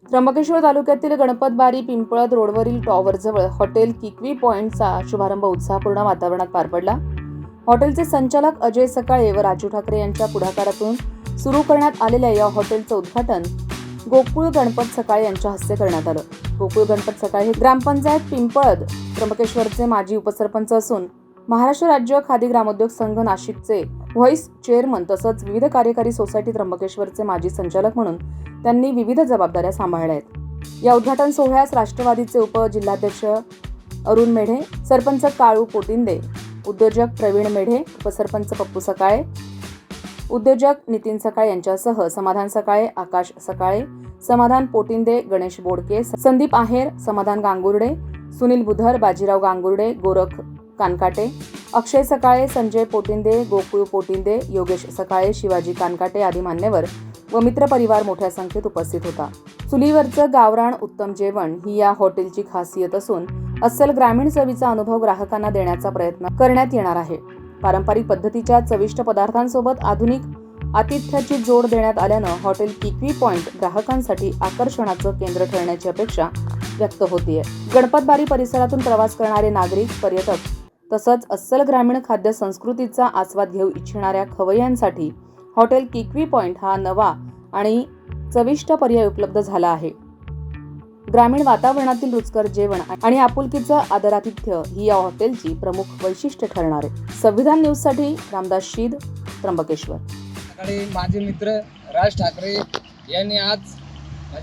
त्र्यंबकेश्वर तालुक्यातील गणपतबारी पिंपळद रोडवरील टॉवरजवळ हॉटेल किकवी पॉइंटचा शुभारंभ उत्साहपूर्ण वातावरणात पार पडला. हॉटेलचे संचालक अजय सकाळे व राजू ठाकरे यांच्या पुढाकारातून सुरू करण्यात आलेल्या या हॉटेलचं उद्घाटन गोकुळ गणपत सकाळे यांच्या हस्ते करण्यात आलं. गोकुळ गणपत सकाळे हे ग्रामपंचायत पिंपळद त्र्यंबकेश्वरचे माजी उपसरपंच असून महाराष्ट्र राज्य खादी ग्रामोद्योग संघ नाशिकचे व्हाईस चेअरमन तसंच विविध कार्यकारी सोसायटी त्र्यंबकेश्वरचे माजी संचालक म्हणून त्यांनी विविध जबाबदाऱ्या सांभाळल्या आहेत. या उद्घाटन सोहळ्यास राष्ट्रवादीचे उपजिल्हाध्यक्ष अरुण मेढे, सरपंच काळू पोटिंदे, उद्योजक प्रवीण मेढे, उपसरपंच पप्पू सकाळे, उद्योजक नितीन सकाळे यांच्यासह समाधान सकाळे, आकाश सकाळे, समाधान पोटिंदे, गणेश बोडके, संदीप आहेर, समाधान गांगुर्डे, सुनील बुधर, बाजीराव गांगुर्डे, गोरख कानकाटे, अक्षय सकाळे, संजय पोटिंदे, गोकुळ पोटिंदे, योगेश सकाळे, शिवाजी कानकाटे आदी मान्यवर व मित्रपरिवार मोठ्या संख्येत उपस्थित होता. चुलीवरचं गावरान उत्तम जेवण ही या हॉटेलची खासियत असून अस्सल ग्रामीण चवीचा अनुभव ग्राहकांना देण्याचा प्रयत्न करण्यात येणार आहे. पारंपरिक पद्धतीच्या चविष्ट पदार्थांसोबत आधुनिक आतिथ्याची जोड देण्यात आल्यानं हॉटेल किकवी पॉइंट ग्राहकांसाठी आकर्षणाचं केंद्र ठरण्याची अपेक्षा व्यक्त होतीये. गणपतबारी परिसरातून प्रवास करणारे नागरिक, पर्यटक तसंच अस्सल ग्रामीण खाद्य संस्कृतीचा आस्वाद घेऊ इच्छिणाऱ्या खवय्यांसाठी हॉटेल किकवी पॉइंट हा नवा आणि चविष्ट पर्याय उपलब्ध झाला आहे. ग्रामीण वातावरणातील रुचकर जेवण आणि आपुलकीचं आदरातिथ्य ही या हॉटेलची प्रमुख वैशिष्ट्य ठरणार आहे. संविधान न्यूजसाठी रामदास शीद, त्र्यंबकेश्वर. माझे मित्र राज ठाकरे यांनी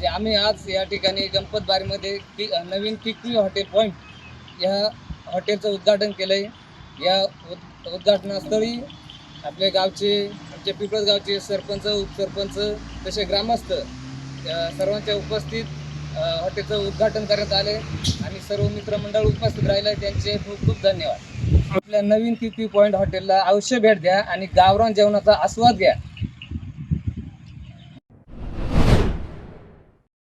आम्ही आज या ठिकाणी गणपतबारीमध्ये नवीन किकवी हॉटेल पॉइंट या हॉटेलचं उद्घाटन केलं आहे. या उद्घाटनास्थळी आपल्या आमच्या पिंपळद गावचे सरपंच, उपसरपंच तसे ग्रामस्थ सर्वांच्या उपस्थित हॉटेलचं उद्घाटन करण्यात आले आणि सर्व मित्रमंडळ उपस्थित राहिले त्यांचे खूप खूप धन्यवाद. आपल्या नवीन किकवी पॉइंट हॉटेलला अवश्य भेट द्या आणि गावरान जेवणाचा आस्वाद घ्या.